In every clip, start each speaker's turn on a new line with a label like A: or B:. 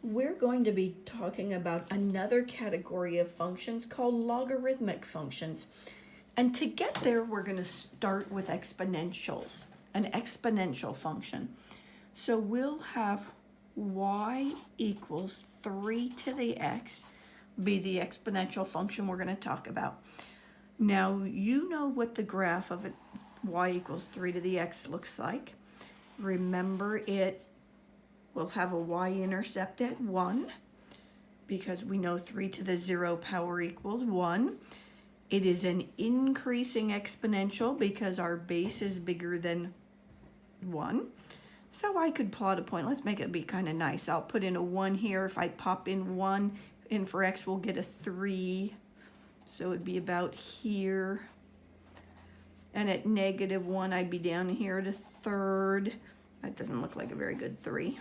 A: we're going to be talking about another category of functions called logarithmic functions. And to get there, we're going to start with exponentials, an exponential function. So we'll have y equals 3 to the x be the exponential function we're going to talk about. Now, you know what the graph of it, y equals 3 to the x looks like. Remember, it will have a y-intercept at 1 because we know 3 to the 0 power equals 1. It is an increasing exponential because our base is bigger than 1. So I could plot a point. Let's make it be kind of nice. I'll put in a 1 here. If I pop in 1, in for x, we'll get a 3. So it'd be about here. And at -1, I'd be down here at a third. That doesn't look like a very good 3.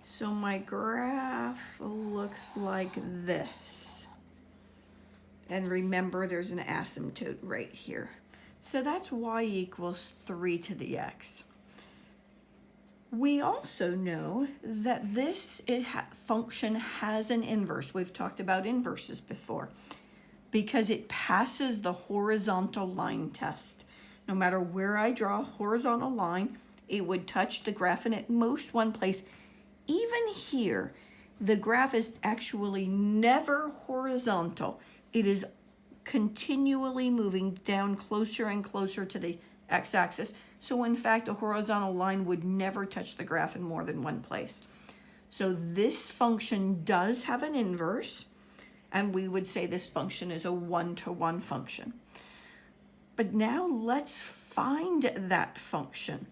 A: So my graph looks like this. And remember, there's an asymptote right here. So that's y equals 3 to the x. We also know that this function has an inverse. We've talked about inverses before because it passes the horizontal line test. No matter where I draw a horizontal line, it would touch the graph and at most one place. Even here, the graph is actually never horizontal. It is continually moving down closer and closer to the x-axis. So in fact, a horizontal line would never touch the graph in more than one place. So this function does have an inverse, and we would say this function is a one-to-one function. But now let's find that function.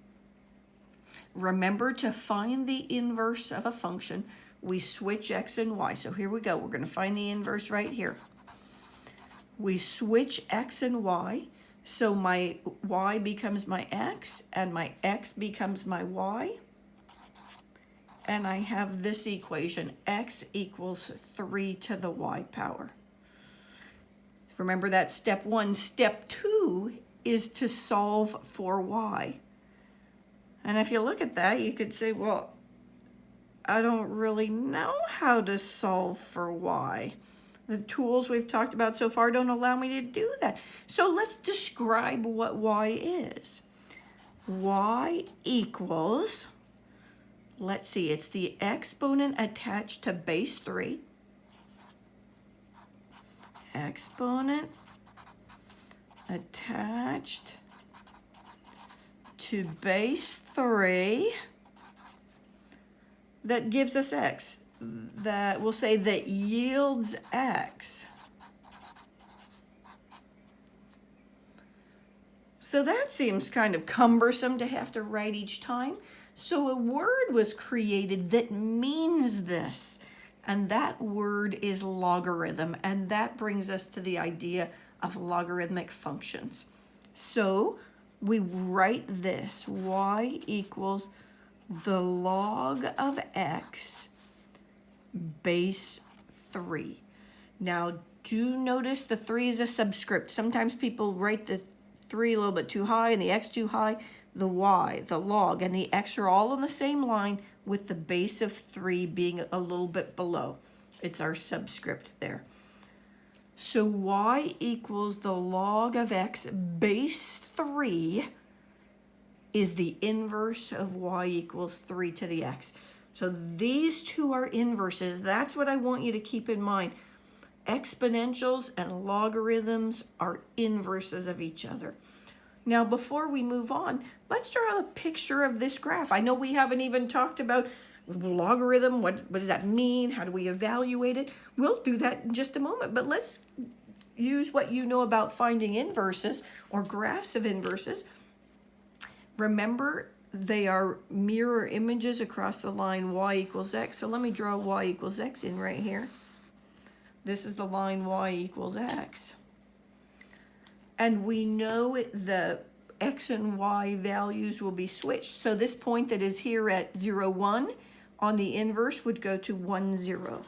A: Remember, to find the inverse of a function, we switch x and y. So here we go. We're going to find the inverse right here. We switch x and y. So my y becomes my x, and my x becomes my y. And I have this equation, x equals 3 to the y power. Remember, that's step 1. Step 2 is to solve for y. And if you look at that, you could say, well, I don't really know how to solve for y. The tools we've talked about so far don't allow me to do that. So let's describe what y is. Y equals, let's see, it's the exponent attached to base 3. Exponent attached to base 3. That gives us x. That we'll say that yields x. So that seems kind of cumbersome to have to write each time. So a word was created that means this, and that word is logarithm, and that brings us to the idea of logarithmic functions. So we write this, y equals the log of x base 3. Now, do notice the 3 is a subscript. Sometimes people write the 3 a little bit too high and the x too high. The y, the log, and the x are all on the same line with the base of 3 being a little bit below. It's our subscript there. So y equals the log of x base 3 is the inverse of y equals 3 to the x. So these two are inverses. That's what I want you to keep in mind. Exponentials and logarithms are inverses of each other. Now, before we move on, let's draw a picture of this graph. I know we haven't even talked about logarithm. What does that mean? How do we evaluate it? We'll do that in just a moment, but let's use what you know about finding inverses or graphs of inverses. Remember, they are mirror images across the line y equals x. So let me draw y equals x in right here. This is the line y equals x. And we know the x and y values will be switched. So this point that is here at 0, 1 on the inverse would go to 1, 0.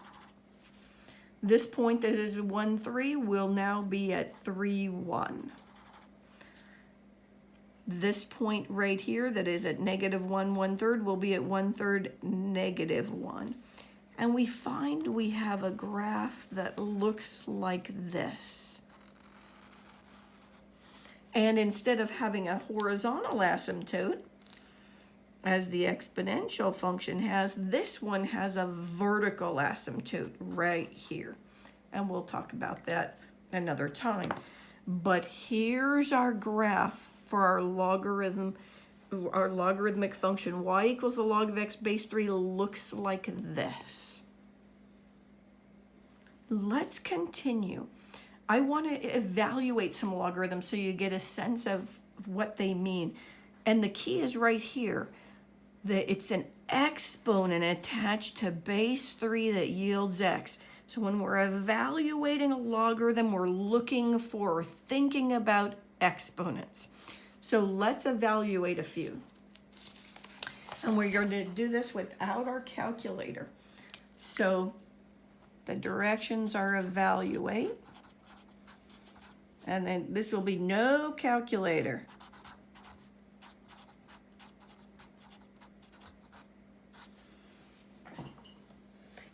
A: This point that is 1, 3 will now be at 3, 1. This point right here that is at -1 1/3 will be at 1/3 -1. And we find we have a graph that looks like this. And instead of having a horizontal asymptote, as the exponential function has, this one has a vertical asymptote right here. And we'll talk about that another time. But here's our graph for our logarithmic function. Y equals the log of x base 3 looks like this. Let's continue. I want to evaluate some logarithms so you get a sense of what they mean. And the key is right here, that it's an exponent attached to base 3 that yields x. So when we're evaluating a logarithm, we're looking for or thinking about exponents. So let's evaluate a few. And we're going to do this without our calculator. So the directions are evaluate. And then this will be no calculator.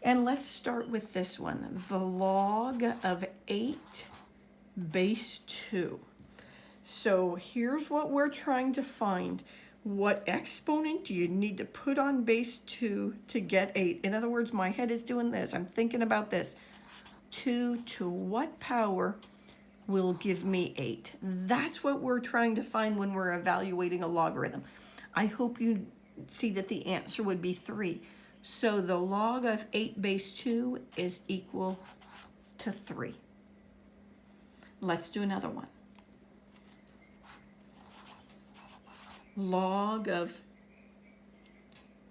A: And let's start with this one, the log of 8 base 2. So here's what we're trying to find. What exponent do you need to put on base 2 to get 8? In other words, my head is doing this. I'm thinking about this. 2 to what power will give me 8? That's what we're trying to find when we're evaluating a logarithm. I hope you see that the answer would be 3. So the log of 8 base 2 is equal to 3. Let's do another one. Log of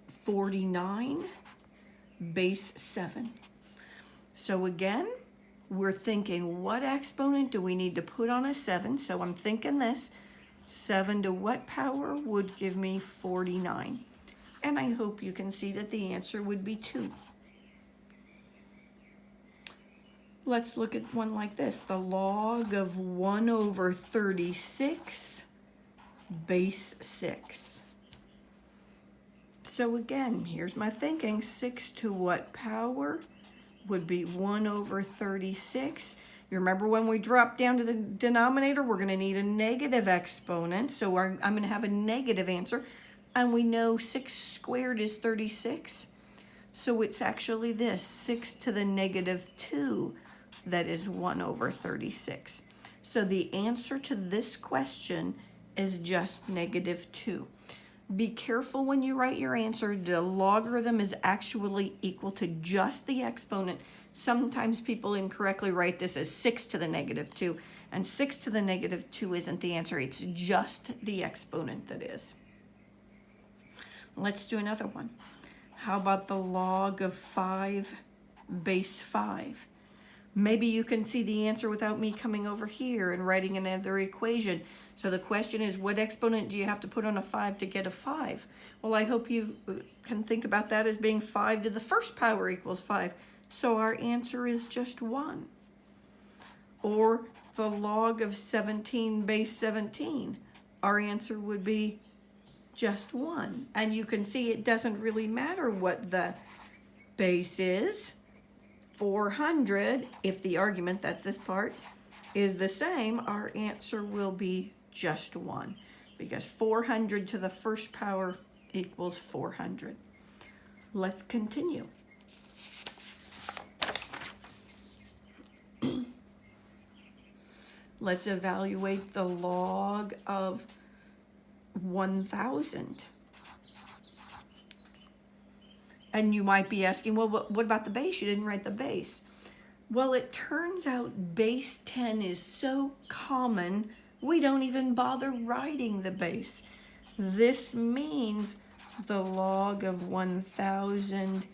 A: 49 base 7. So again, we're thinking, what exponent do we need to put on a 7? So I'm thinking this. 7 to what power would give me 49? And I hope you can see that the answer would be 2. Let's look at one like this. The log of 1 over 36 base 6. So again, here's my thinking. 6 to what power would be 1 over 36. You remember when we drop down to the denominator, we're going to need a negative exponent. So I'm going to have a negative answer. And we know 6 squared is 36. So it's actually this, 6 to the negative 2, that is 1 over 36. So the answer to this question is just negative 2. Be careful when you write your answer. The logarithm is actually equal to just the exponent. Sometimes people incorrectly write this as 6 to the negative 2. And 6 to the negative 2 isn't the answer. It's just the exponent that is. Let's do another one. How about the log of 5 base 5? Maybe you can see the answer without me coming over here and writing another equation. So the question is, what exponent do you have to put on a 5 to get a 5? Well, I hope you can think about that as being 5 to the first power equals 5. So our answer is just 1. Or the log of 17 base 17. Our answer would be just 1. And you can see it doesn't really matter what the base is. 400, if the argument, that's this part, is the same, our answer will be just 1. Because 400 to the first power equals 400. Let's continue. Let's evaluate the log of 1,000. And you might be asking, well, what about the base? You didn't write the base. Well, it turns out base 10 is so common, we don't even bother writing the base. This means the log of 1,000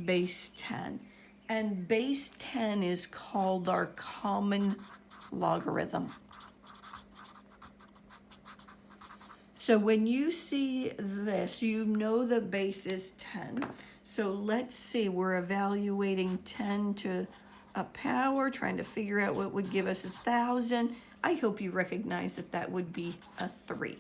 A: base 10. And base 10 is called our common logarithm. So when you see this, you know the base is 10. So let's see, we're evaluating 10 to a power, trying to figure out what would give us 1,000. I hope you recognize that that would be a 3.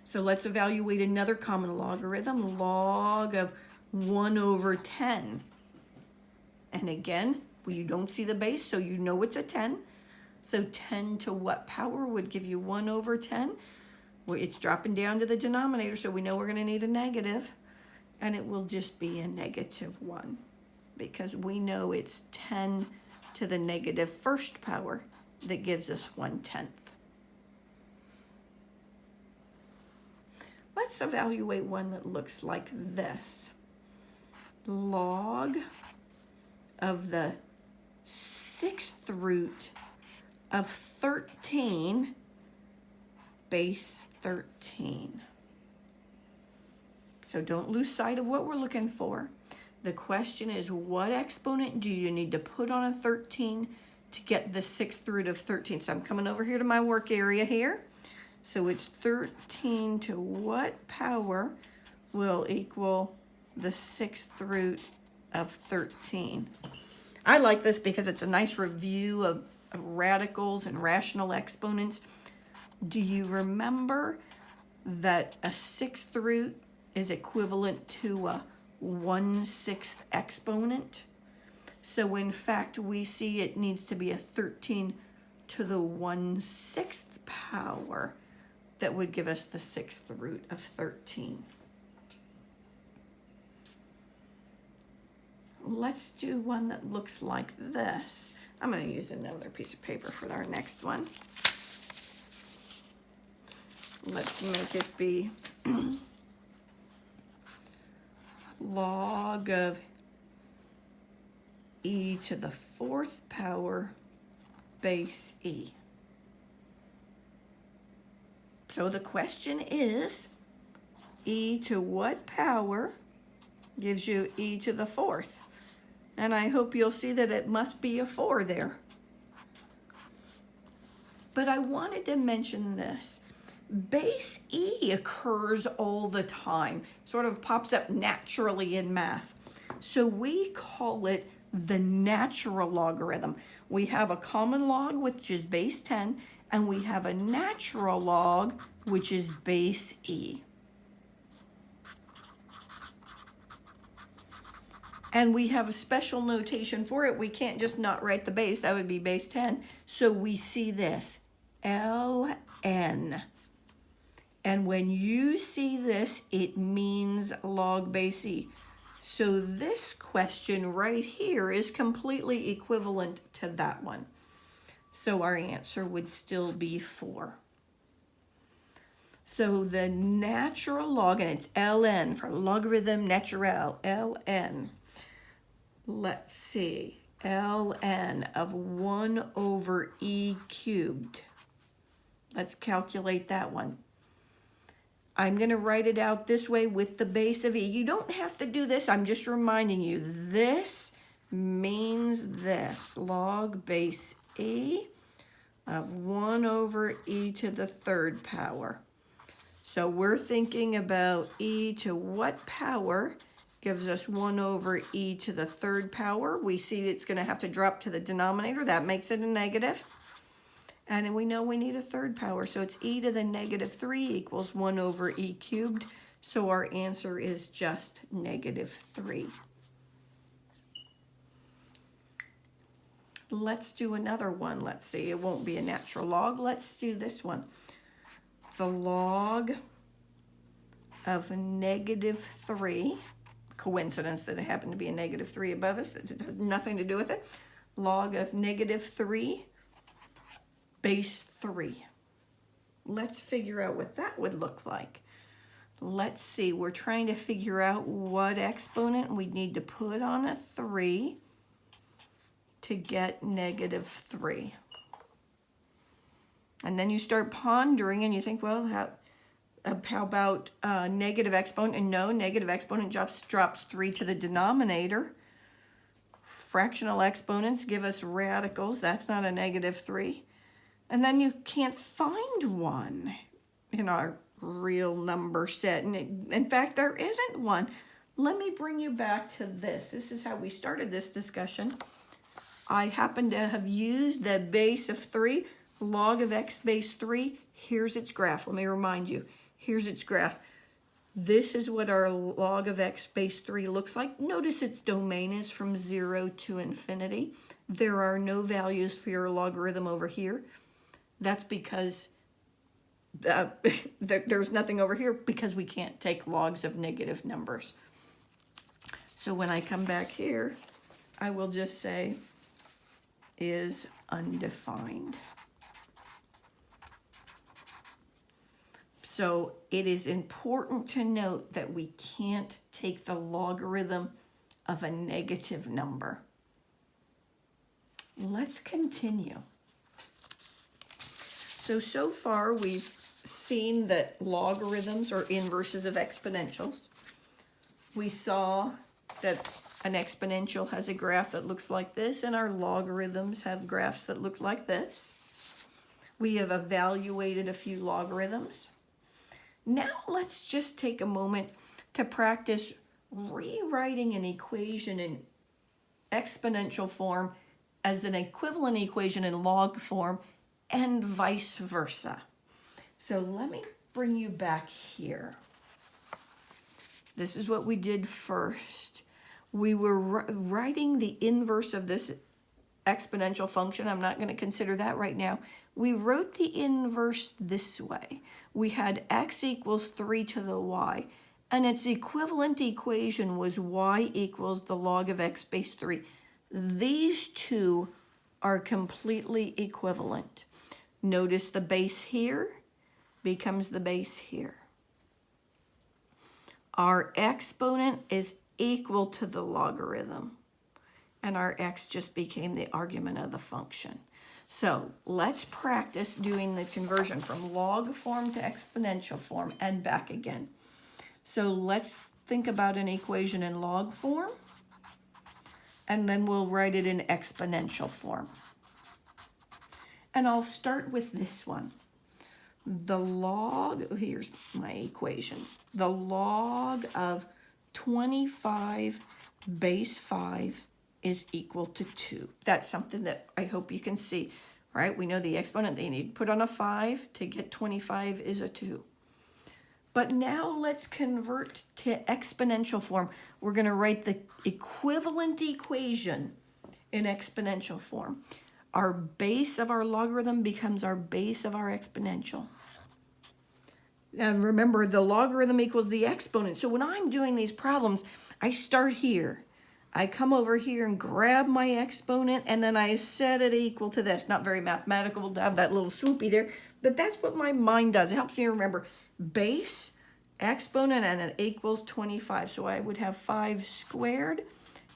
A: So let's evaluate another common logarithm, log of 1 over 10. And again, well, you don't see the base, so you know it's a 10. So 10 to what power would give you 1 over 10? Well, it's dropping down to the denominator, so we know we're going to need a negative. And it will just be a -1 because we know it's 10 to the negative first power that gives us 1/10. Let's evaluate one that looks like this. Log of the 6th root of 13 base 13. So don't lose sight of what we're looking for. The question is, what exponent do you need to put on a 13 to get the 6th root of 13? So I'm coming over here to my work area here. So it's 13 to what power will equal the 6th root of 13? I like this because it's a nice review of radicals and rational exponents. Do you remember that a 6th root is equivalent to a 1/6 exponent? So in fact, we see it needs to be a 13 to the 1/6 power that would give us the 6th root of 13. Let's do one that looks like this. I'm going to use another piece of paper for our next one. Let's make it be log of e to the 4th power base e. So the question is, e to what power gives you e to the 4th? And I hope you'll see that it must be a 4 there. But I wanted to mention this. Base e occurs all the time, sort of pops up naturally in math. So we call it the natural logarithm. We have a common log, which is base 10, and we have a natural log, which is base e. And we have a special notation for it. We can't just not write the base. That would be base 10. So we see this, ln. And when you see this, it means log base e. So this question right here is completely equivalent to that one. So our answer would still be 4. So the natural log, and it's ln for logarithm naturel, ln. Let's see, ln of 1 over e cubed. Let's calculate that one. I'm going to write it out this way with the base of e. You don't have to do this. I'm just reminding you. This means this. Log base e of 1 over e to the 3rd power. So we're thinking about e to what power gives us 1 over e to the 3rd power. We see it's going to have to drop to the denominator. That makes it a negative. And we know we need a 3rd power, so it's e to the -3 equals 1 over e cubed. So our answer is just -3. Let's do another one. Let's see, it won't be a natural log. Let's do this one. The log of -3, coincidence that it happened to be a -3 above us, it has nothing to do with it. Log of -3 base 3. Let's figure out what that would look like. Let's see, we're trying to figure out what exponent we need to put on a 3 to get -3. And then you start pondering and you think, well, how about negative exponent? And no, negative exponent drops 3 to the denominator. Fractional exponents give us radicals. That's not a -3. And then you can't find one in our real number set. And in fact, there isn't one. Let me bring you back to this. This is how we started this discussion. I happen to have used the base of 3, log of x base 3. Here's its graph. Let me remind you. Here's its graph. This is what our log of x base 3 looks like. Notice its domain is from 0 to infinity. There are no values for your logarithm over here. That's because there's nothing over here because we can't take logs of negative numbers. So when I come back here, I will just say is undefined. So it is important to note that we can't take the logarithm of a negative number. Let's continue. So far we've seen that logarithms are inverses of exponentials. We saw that an exponential has a graph that looks like this, and our logarithms have graphs that look like this. We have evaluated a few logarithms. Now let's just take a moment to practice rewriting an equation in exponential form as an equivalent equation in log form and vice versa. So let me bring you back here. This is what we did first. We were writing the inverse of this exponential function. I'm not going to consider that right now. We wrote the inverse this way. We had x equals 3 to the y, and its equivalent equation was y equals the log of x base 3. These two are completely equivalent. Notice the base here becomes the base here. Our exponent is equal to the logarithm, and our x just became the argument of the function. So let's practice doing the conversion from log form to exponential form and back again. So let's think about an equation in log form, and then we'll write it in exponential form. And I'll start with this one. The log, here's my equation. The log of 25 base 5 is equal to 2. That's something that I hope you can see, right? We know the exponent they need to put on a 5 to get 25 is a 2. But now let's convert to exponential form. We're going to write the equivalent equation in exponential form. Our base of our logarithm becomes our base of our exponential. And remember, the logarithm equals the exponent. So when I'm doing these problems, I start here. I come over here and grab my exponent, and then I set it equal to this. Not very mathematical to have that little swoopy there, but that's what my mind does. It helps me remember base, exponent, and it equals 25. So I would have 5 squared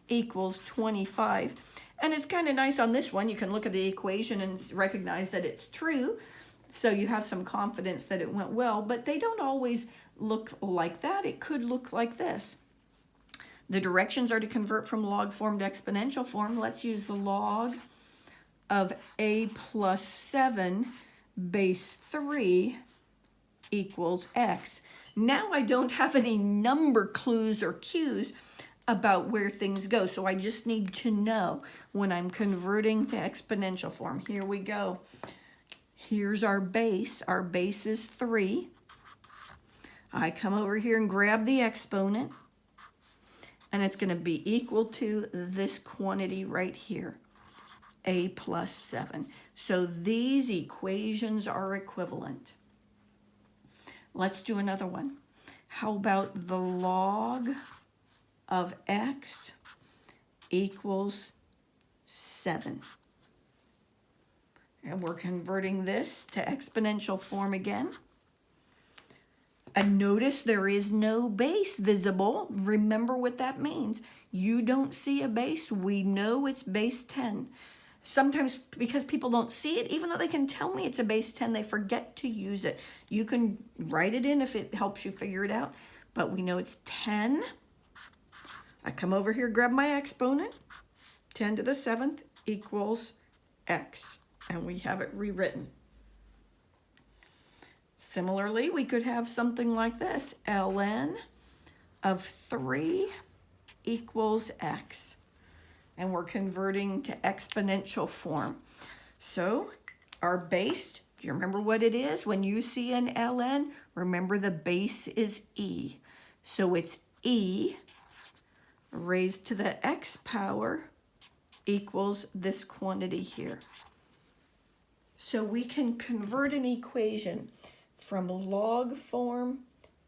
A: equals 25. And it's kind of nice on this one. You can look at the equation and recognize that it's true. So you have some confidence that it went well, but they don't always look like that. It could look like this. The directions are to convert from log form to exponential form. Let's use the log of a plus 7 base 3 equals x. Now I don't have any number clues or cues about where things go, so I just need to know when I'm converting to exponential form. Here we go. Here's our base. Our base is 3. I come over here and grab the exponent, and it's going to be equal to this quantity right here, a plus 7. So these equations are equivalent. Let's do another one. How about the log of x equals 7? And we're converting this to exponential form again. And notice there is no base visible. Remember what that means. You don't see a base. We know it's base 10. Sometimes because people don't see it, even though they can tell me it's a base 10, they forget to use it. You can write it in if it helps you figure it out, but we know it's 10. I come over here, grab my exponent. 10 to the 7th equals x, and we have it rewritten. Similarly, we could have something like this. ln of 3 equals x. And we're converting to exponential form. So our base Do you remember what it is? When you see an ln, remember the base is e. So it's e raised to the x power equals this quantity here. So we can convert an equation from log form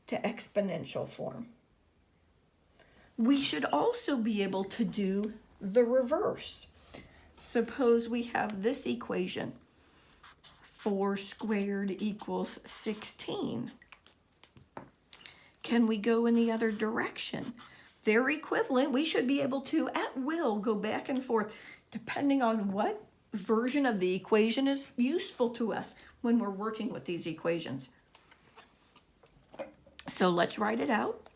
A: to exponential form. We should also be able to do the reverse. Suppose we have this equation, 4 squared equals 16. Can we go in the other direction? They're equivalent. We should be able to, at will, go back and forth, depending on what version of the equation is useful to us when we're working with these equations. So let's write it out.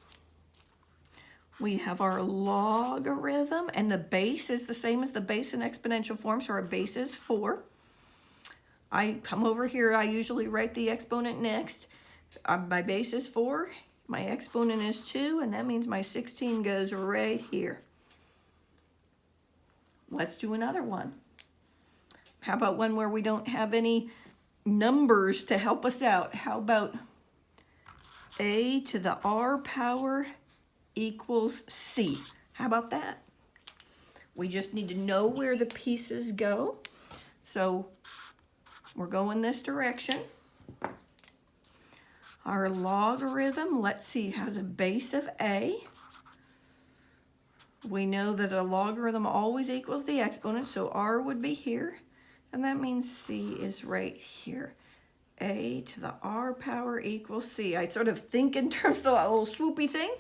A: We have our logarithm, and the base is the same as the base in exponential form, so our base is 4. I come over here, I usually write the exponent next. My base is 4, my exponent is 2, and that means my 16 goes right here. Let's do another one. How about one where we don't have any numbers to help us out? How about a to the r power equals c? How about that? We just need to know where the pieces go. So we're going this direction. Our logarithm, let's see, has a base of a. We know that a logarithm always equals the exponent, so r would be here. And that means c is right here. A to the r power equals c. I sort of think in terms of the little swoopy thing,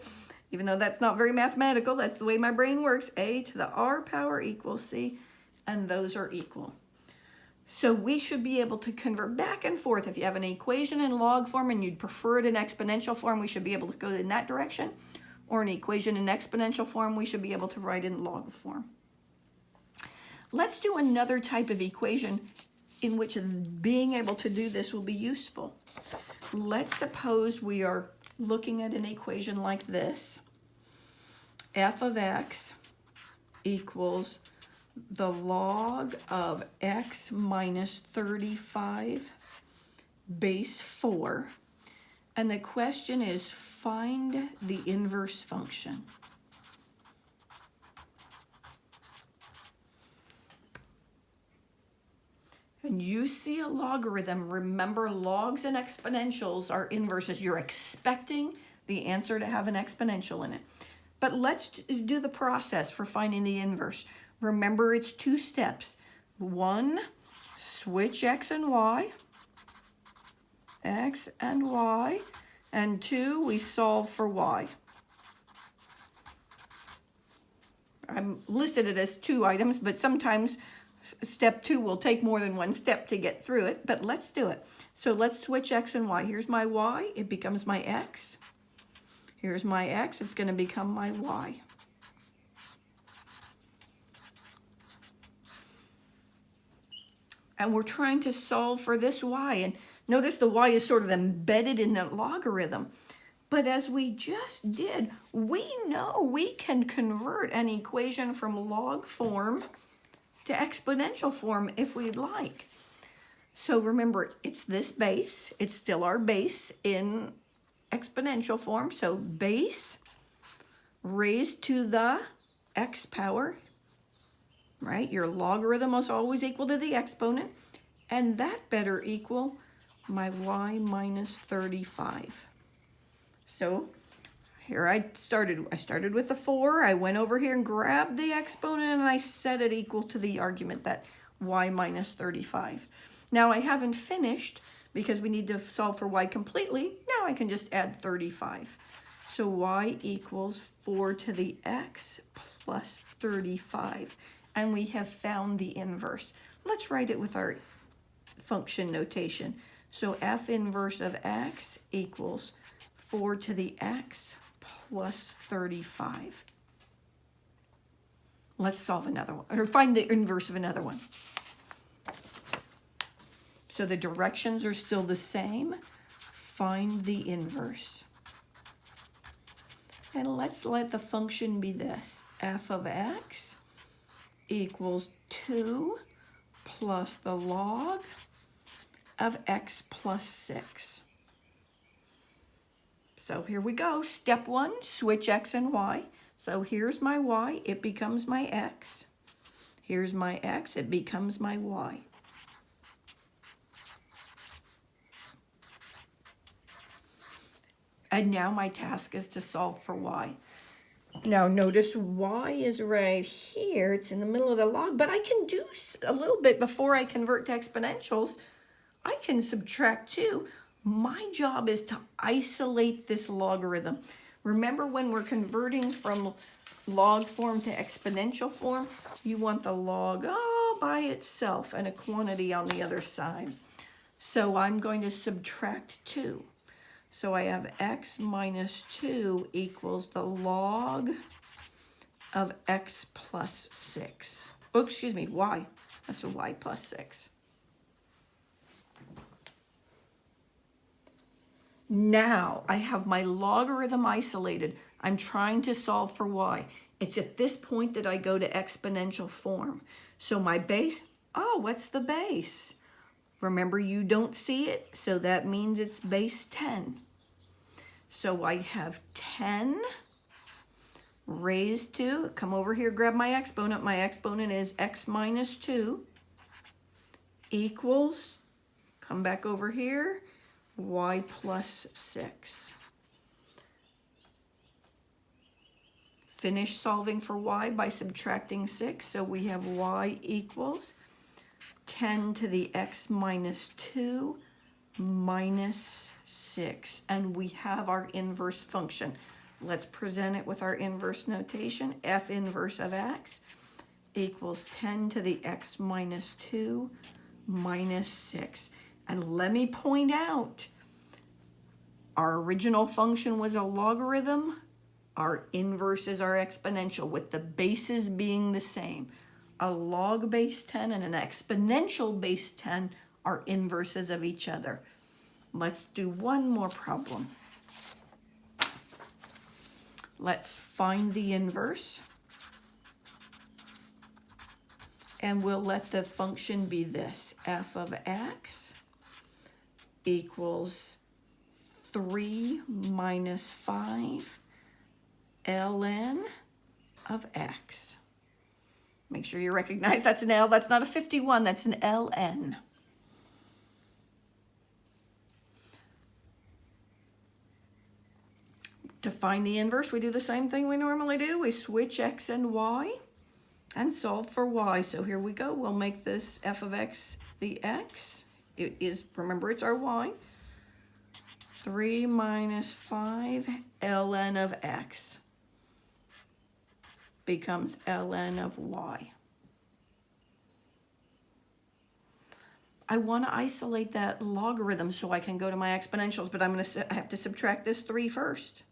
A: even though that's not very mathematical. That's the way my brain works. A to the r power equals c, and those are equal. So we should be able to convert back and forth. If you have an equation in log form and you'd prefer it in exponential form, we should be able to go in that direction. Or an equation in exponential form, we should be able to write in log form. Let's do another type of equation in which being able to do this will be useful. Let's suppose we are looking at an equation like this. F of x equals the log of x minus 35 base 4. And the question is, find the inverse function. And you see a logarithm, remember logs and exponentials are inverses. You're expecting the answer to have an exponential in it. But let's do the process for finding the inverse. Remember, it's 2 steps. 1, switch x and y. X and y. And 2, we solve for y. I'm listed it as 2 items, but sometimes step 2 will take more than 1 step to get through it, but let's do it. So let's switch x and y. Here's my y, it becomes my x. Here's my x, it's going to become my y. And we're trying to solve for this y, and notice the y is sort of embedded in the logarithm. But as we just did, we know we can convert an equation from log form to exponential form if we'd like. So remember, it's this base. It's still our base in exponential form. So base raised to the x power, right? Your logarithm is always equal to the exponent. And that better equal my y minus 35. So here I started with the 4. I went over here and grabbed the exponent and I set it equal to the argument that y minus 35. Now I haven't finished because we need to solve for y completely. Now I can just add 35. So y equals 4 to the x plus 35. And we have found the inverse. Let's write it with our function notation. So f inverse of x equals 4 to the x plus 35. Let's solve another one, or find the inverse of another one. So the directions are still the same. Find the inverse. And let's let the function be this. F of x equals 2 plus the log of x plus 6. So here we go. Step 1, switch x and y. So here's my y, it becomes my x. Here's my x, it becomes my y. And now my task is to solve for y. Now notice y is right here. It's in the middle of the log, but I can do a little bit before I convert to exponentials. I can subtract 2. My job is to isolate this logarithm. Remember, when we're converting from log form to exponential form, you want the log all by itself and a quantity on the other side. So I'm going to subtract 2. So I have x minus 2 equals the log of x plus 6. Oh, excuse me, y. That's a y plus 6. Now I have my logarithm isolated. I'm trying to solve for y. It's at this point that I go to exponential form. So my base, oh, what's the base? Remember, you don't see it, so that means it's base 10. So I have 10 raised to, come over here, grab my exponent. My exponent is x minus 2 equals, come back over here, y plus 6. Finish solving for y by subtracting 6. So we have y equals 10 to the x minus 2 minus 6. And we have our inverse function. Let's present it with our inverse notation. F inverse of x equals 10 to the x minus 2 minus 6. And let me point out, our original function was a logarithm. Our inverse is our exponential, with the bases being the same. A log base 10 and an exponential base 10 are inverses of each other. Let's do one more problem. Let's find the inverse. And we'll let the function be this. F of x equals 3 minus 5 ln of x. Make sure you recognize that's an L. That's not a 51. That's an ln. To find the inverse, we do the same thing we normally do. We switch x and y and solve for y. So here we go. We'll make this f of x the x. It is, remember, it's our y. 3 minus 5 ln of x becomes ln of y. I want to isolate that logarithm so I can go to my exponentials, but I have to subtract this 3 first.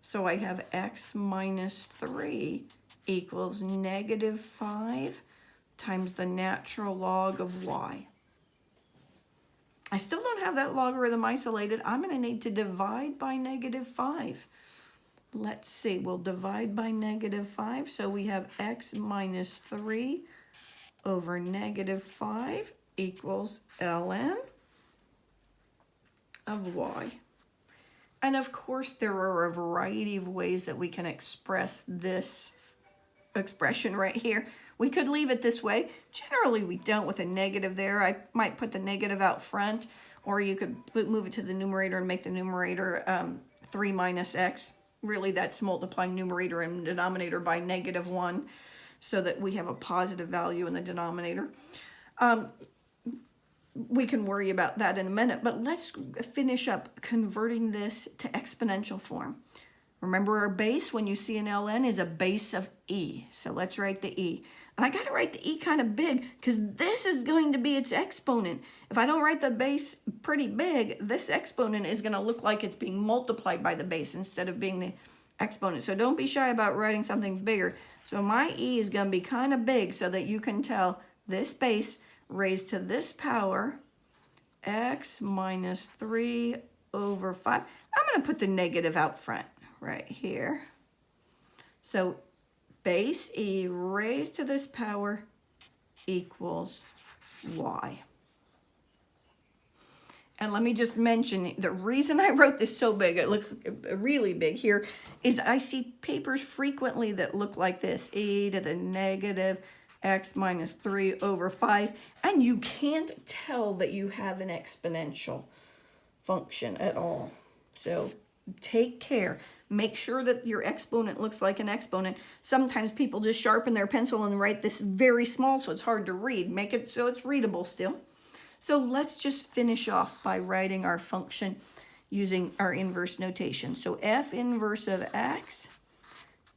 A: So I have x minus 3 equals negative 5 times the natural log of y. I still don't have that logarithm isolated. I'm going to need to divide by negative 5. Let's see, we'll divide by negative 5. So we have x minus 3 over negative 5 equals ln of y. And of course, there are a variety of ways that we can express this expression right here. We could leave it this way. Generally, we don't with a negative there. I might put the negative out front, or you could move it to the numerator and make the numerator 3 minus x. Really, that's multiplying numerator and denominator by negative 1 so that we have a positive value in the denominator. We can worry about that in a minute, but let's finish up converting this to exponential form. Remember, our base, when you see an ln, is a base of e. So let's write the e. And I got to write the e kind of big because this is going to be its exponent. If I don't write the base pretty big, this exponent is going to look like it's being multiplied by the base instead of being the exponent. So don't be shy about writing something bigger. So my e is going to be kind of big so that you can tell this base raised to this power, x minus 3 over 5. I'm going to put the negative out front right here. So base e raised to this power equals y. And let me just mention, the reason I wrote this so big, it looks really big here, is I see papers frequently that look like this, e to the negative x minus 3 over 5, and you can't tell that you have an exponential function at all. So take care. Make sure that your exponent looks like an exponent. Sometimes people just sharpen their pencil and write this very small so it's hard to read. Make it so it's readable still. So let's just finish off by writing our function using our inverse notation. So f inverse of x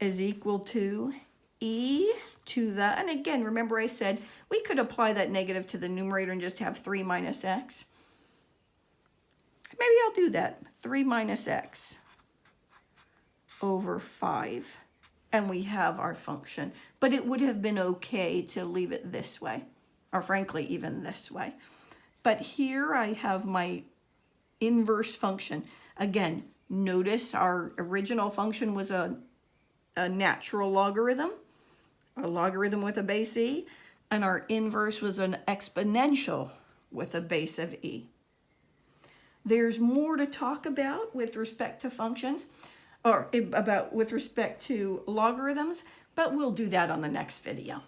A: is equal to e to the, and again, remember I said we could apply that negative to the numerator and just have 3 minus x. Maybe I'll do that. 3 minus x over 5. And we have our function. But it would have been okay to leave it this way, or frankly, even this way. But here I have my inverse function. Again, notice our original function was a natural logarithm, a logarithm with a base e, and our inverse was an exponential with a base of e. There's more to talk about with respect to functions, or with respect to logarithms, but we'll do that on the next video.